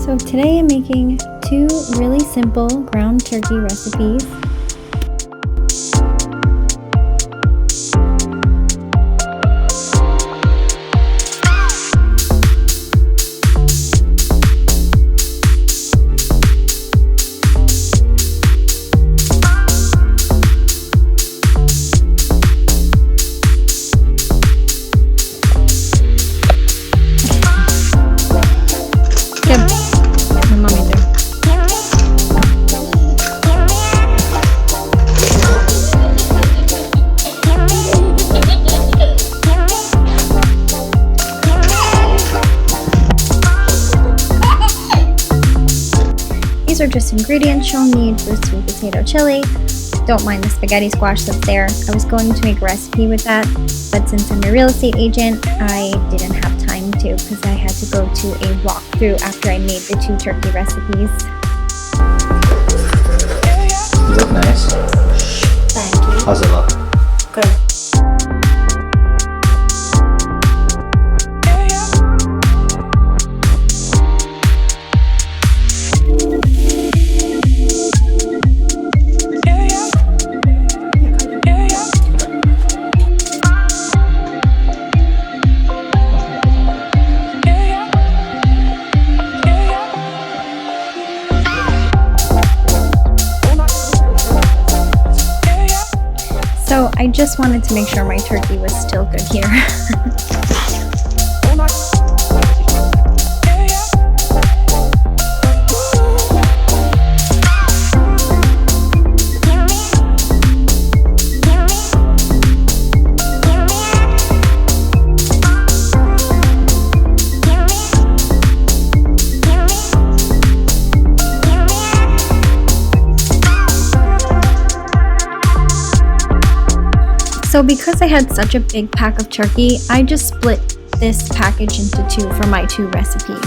So today I'm making two really simple ground turkey recipes. These are just ingredients you'll need for sweet potato chili. Don't mind the spaghetti squash that's there. I was going to make a recipe with that, but since I'm a real estate agent, I didn't have time to because I had to go to a walkthrough after I made the two turkey recipes. You look nice. Thank you. How's it look? Good. So I just wanted to make sure my turkey was still good here. So because I had such a big pack of turkey, I just split this package into two for my two recipes.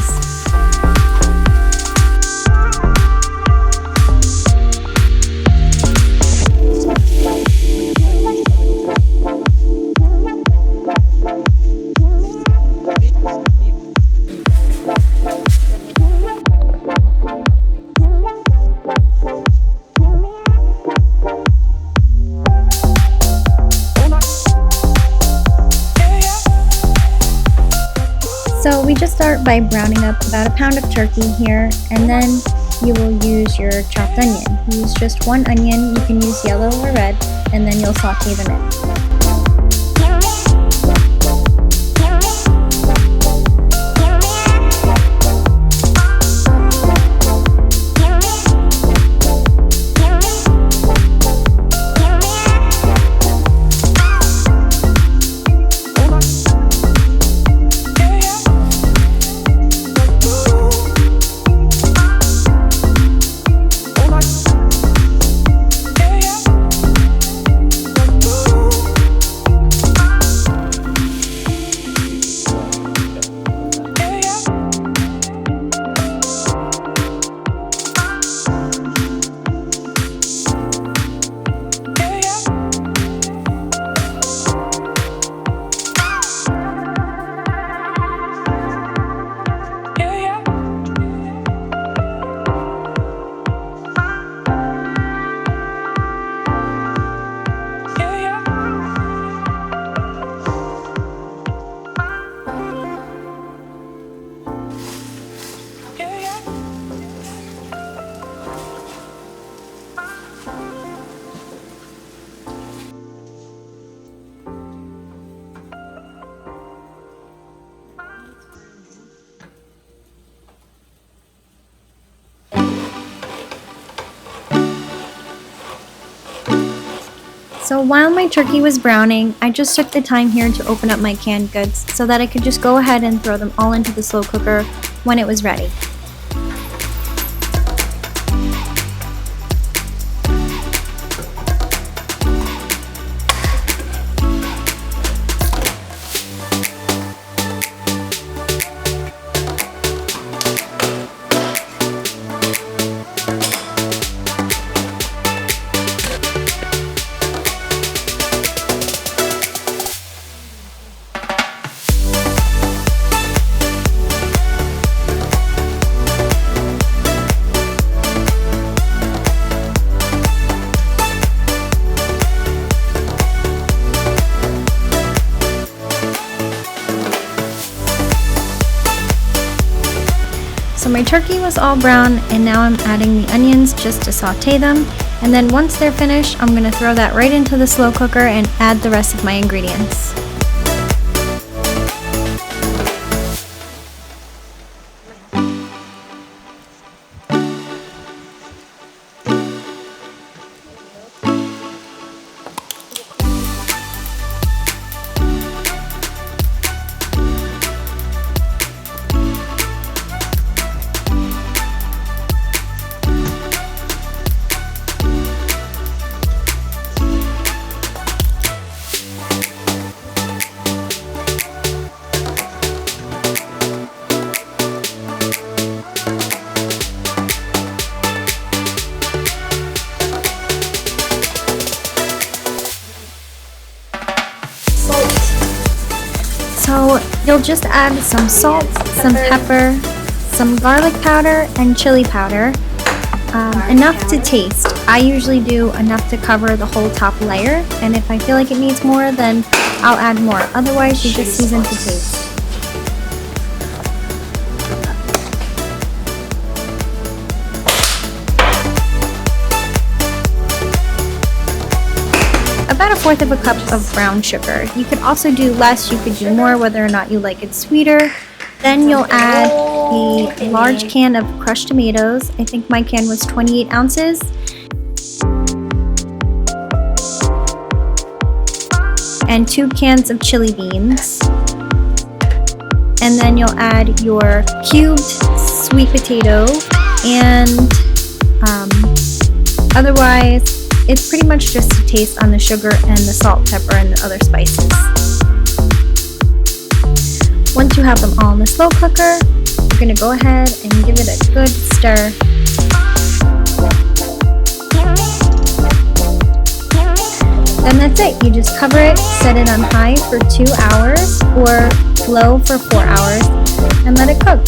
So we just start by browning up about a pound of turkey here, and then you will use your chopped onion. Use just one onion, you can use yellow or red, and then you'll saute them in. So while my turkey was browning, I just took the time here to open up my canned goods so that I could just go ahead and throw them all into the slow cooker when it was ready. So my turkey was all brown, and now I'm adding the onions just to saute them. And then once they're finished, I'm gonna throw that right into the slow cooker and add the rest of my ingredients. So you'll just add some salt, some pepper, some garlic powder, and chili powder. Enough to taste. I usually do enough to cover the whole top layer, and if I feel like it needs more, then I'll add more. Otherwise, you just season to taste. About 1/4 of a cup of brown sugar. You could also do less, you could do more, whether or not you like it sweeter. Then you'll add a large can of crushed tomatoes. I think my can was 28 ounces. And 2 cans of chili beans. And then you'll add your cubed sweet potato, and otherwise it's pretty much just to taste on the sugar and the salt, pepper, and the other spices. Once you have them all in the slow cooker, you're going to go ahead and give it a good stir. Then that's it. You just cover it, set it on high for 2 hours or low for 4 hours, and let it cook.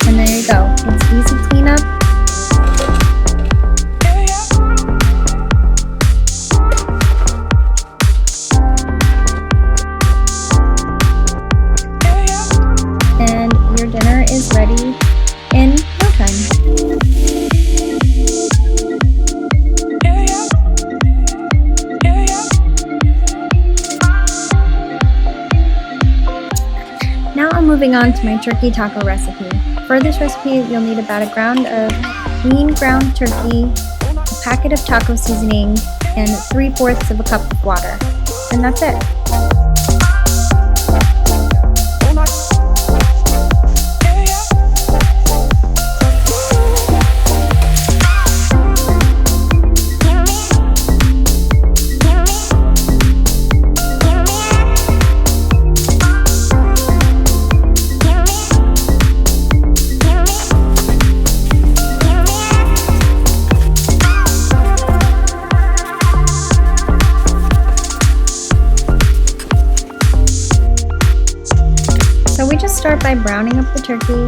And there you go. It's easy cleanup. And your dinner is ready in no time. Now I'm moving on to my turkey taco recipe. For this recipe, you'll need about a ground of lean ground turkey, a packet of taco seasoning, and 3/4 of a cup of water. And that's it. So we just start by browning up the turkey,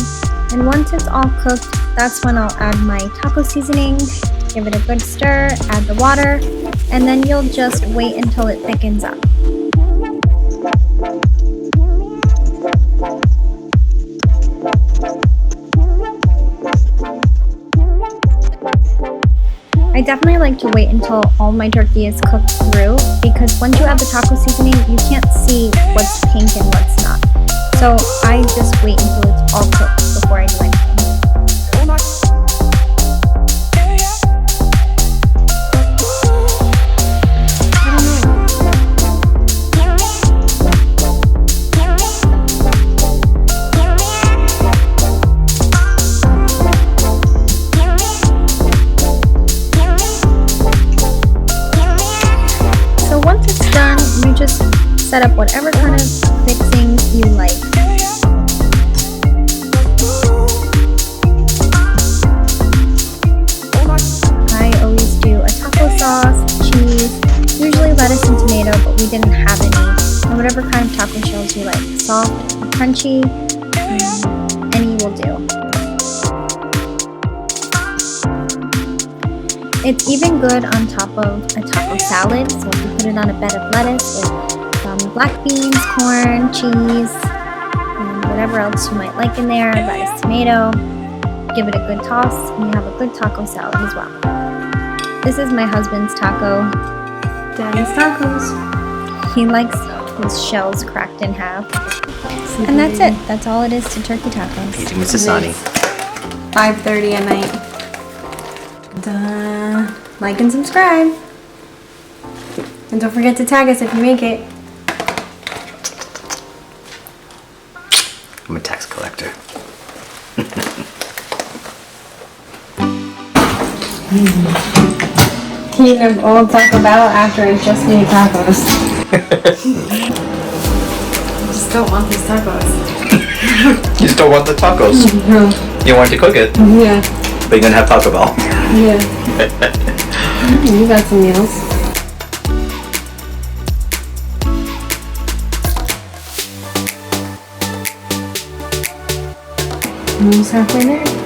and once it's all cooked, that's when I'll add my taco seasoning, give it a good stir, add the water, and then you'll just wait until it thickens up. I definitely like to wait until all my turkey is cooked through, because once you add the taco seasoning, you can't see what's pink and what's not. So I just wait until it's all cooked before I do anything. So once it's done, you just set up whatever kind of fixings you like. I always do a taco sauce, cheese, usually lettuce and tomato, but we didn't have any, and whatever kind of taco the shells you like, soft, crunchy, any will do. It's even good on top of a taco salad, so if you put it on a bed of lettuce with some black beans, corn, cheese, and whatever else you might like in there, lettuce, tomato, give it a good toss, and you have a good taco salad as well. This is my husband's taco. Daddy's tacos. He likes his shells cracked in half. And that's it. That's all it is to turkey tacos. Eating with Sasani. 5:30 at night. Like and subscribe. And don't forget to tag us if you make it. I'm a tax collector. Eating an old Taco Bell after I just made tacos. I just don't want these tacos. You just don't want the tacos. No. You want to cook it, Yeah. but you're gonna have Taco Bell. Yeah. You got some meals. Almost halfway there.